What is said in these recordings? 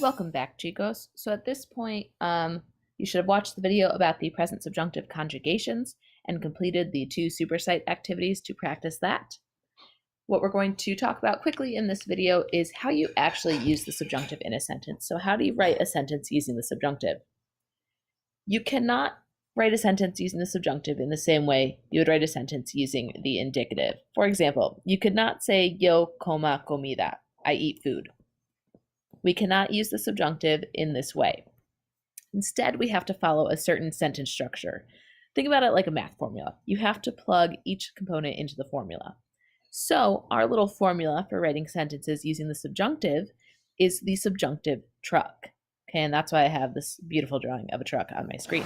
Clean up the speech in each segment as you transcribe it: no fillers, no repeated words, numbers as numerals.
Welcome back, chicos. So at this point, you should have watched the video about the present subjunctive conjugations and completed the 2 supersite activities to practice that. What we're going to talk about quickly in this video is how you actually use the subjunctive in a sentence. So how do you write a sentence using the subjunctive? You cannot write a sentence using the subjunctive in the same way you would write a sentence using the indicative. For example, you could not say yo coma comida, I eat food. We cannot use the subjunctive in this way. Instead, we have to follow a certain sentence structure. Think about it like a math formula. You have to plug each component into the formula. So our little formula for writing sentences using the subjunctive is the subjunctive truck. Okay, and that's why I have this beautiful drawing of a truck on my screen.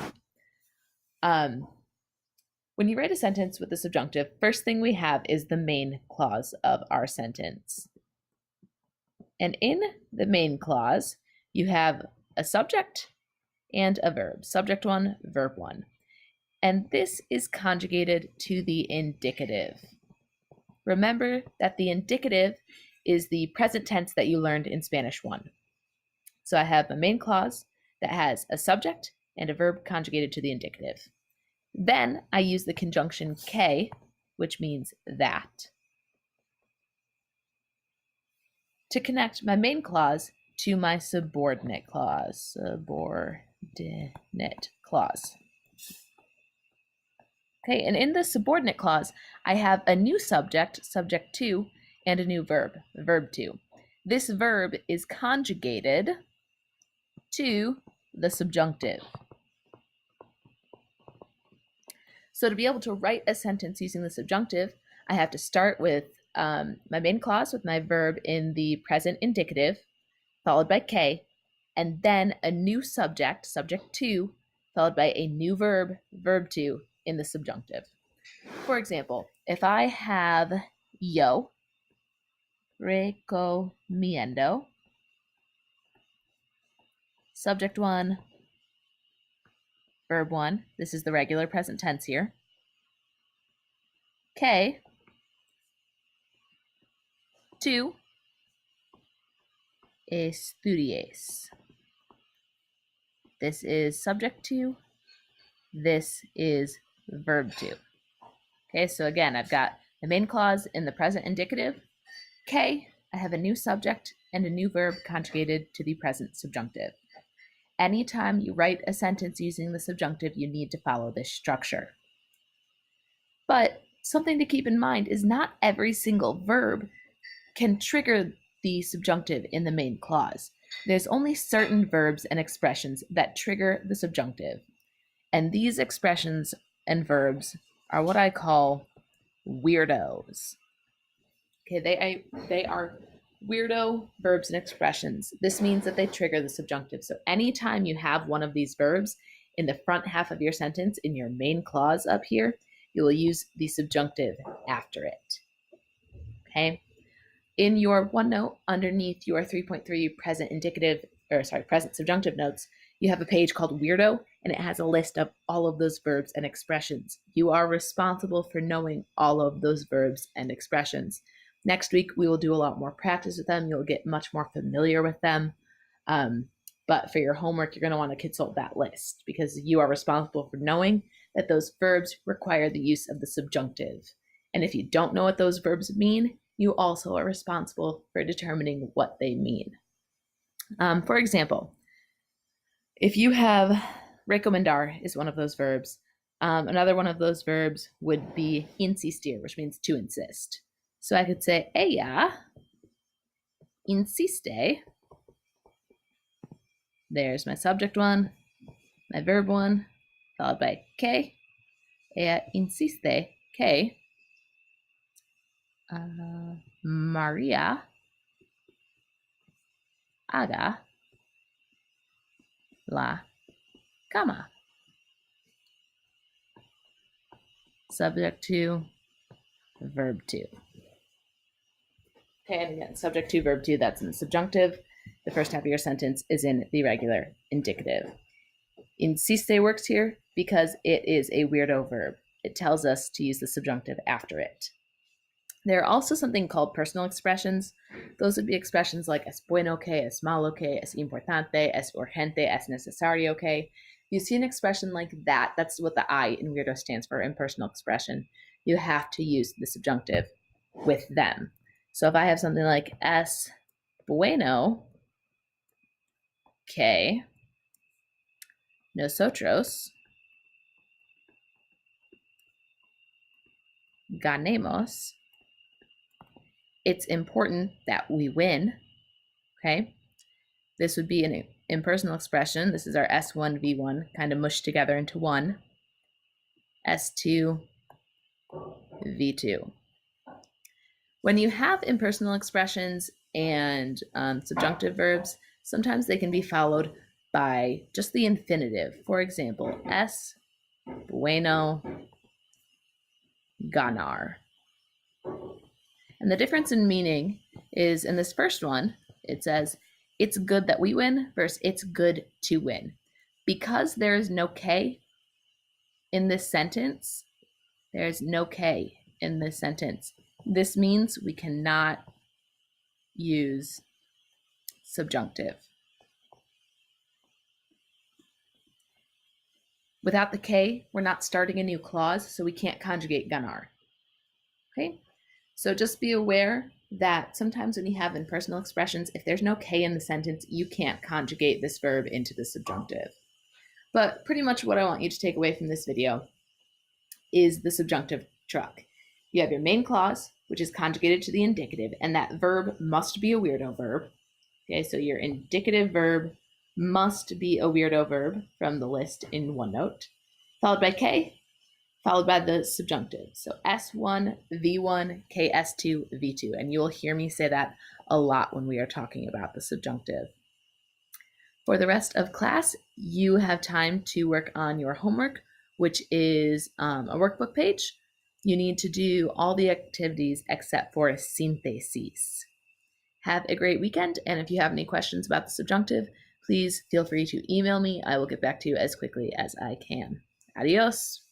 When you write a sentence with the subjunctive, first thing we have is the main clause of our sentence. And in the main clause, you have a subject and a verb. Subject 1, verb 1. And this is conjugated to the indicative. Remember that the indicative is the present tense that you learned in Spanish 1. So I have a main clause that has a subject and a verb conjugated to the indicative. Then I use the conjunction que, which means that, to connect my main clause to my subordinate clause. Okay, and in the subordinate clause, I have a new subject, subject 2, and a new verb, verb 2. This verb is conjugated to the subjunctive. So to be able to write a sentence using the subjunctive, I have to start with my main clause with my verb in the present indicative, followed by que, and then a new subject, subject 2, followed by a new verb, verb 2, in the subjunctive. For example, if I have yo recomiendo, subject 1, verb 1, this is the regular present tense here, que, 2, estudies. This is subject 2, this is verb 2. Okay, so again, I've got the main clause in the present indicative. Que, I have a new subject and a new verb conjugated to the present subjunctive. Anytime you write a sentence using the subjunctive, you need to follow this structure. But something to keep in mind is not every single verb can trigger the subjunctive in the main clause. There's only certain verbs and expressions that trigger the subjunctive. And these expressions and verbs are what I call weirdos. Okay, they are weirdo verbs and expressions. This means that they trigger the subjunctive. So anytime you have one of these verbs in the front half of your sentence, in your main clause up here, you will use the subjunctive after it. Okay? In your OneNote, underneath your 3.3 present subjunctive notes, you have a page called Weirdo, and it has a list of all of those verbs and expressions. You are responsible for knowing all of those verbs and expressions. Next week, we will do a lot more practice with them. You'll get much more familiar with them. But for your homework, you're going to want to consult that list because you are responsible for knowing that those verbs require the use of the subjunctive. And if you don't know what those verbs mean, you also are responsible for determining what they mean. For example, if you have recomendar is one of those verbs. Another one of those verbs would be insistir, which means to insist. So I could say, ella insiste. There's my subject 1, my verb 1, followed by que. Ella insiste que Maria haga la cama. Subject 2, verb 2. Okay, and again, subject 2, verb 2, that's in the subjunctive. The first half of your sentence is in the regular indicative. Insiste works here because it is a weirdo verb. It tells us to use the subjunctive after it. There are also something called personal expressions. Those would be expressions like es bueno que, es malo que, es importante, es urgente, es necesario que. If you see an expression like that, that's what the I in weirdo stands for, impersonal expression. You have to use the subjunctive with them. So if I have something like es bueno que nosotros ganemos, it's important that we win, okay? This would be an impersonal expression. This is our S1, V1, kind of mushed together into one. S2, V2. When you have impersonal expressions and subjunctive verbs, sometimes they can be followed by just the infinitive. For example, es bueno ganar. And the difference in meaning is in this first one, it says, it's good that we win versus it's good to win. Because there is no K in this sentence, there's no K in this sentence. This means we cannot use subjunctive. Without the K, we're not starting a new clause, so we can't conjugate ganar. Okay? So just be aware that sometimes when you have impersonal expressions, if there's no K in the sentence, you can't conjugate this verb into the subjunctive. But pretty much what I want you to take away from this video is the subjunctive truck. You have your main clause, which is conjugated to the indicative, and that verb must be a weirdo verb. Okay, so your indicative verb must be a weirdo verb from the list in OneNote, followed by K, followed by the subjunctive. So S1, V1, KS2, V2. And you will hear me say that a lot when we are talking about the subjunctive. For the rest of class, you have time to work on your homework, which is a workbook page. You need to do all the activities except for a synthesis. Have a great weekend, and if you have any questions about the subjunctive, please feel free to email me. I will get back to you as quickly as I can. Adios.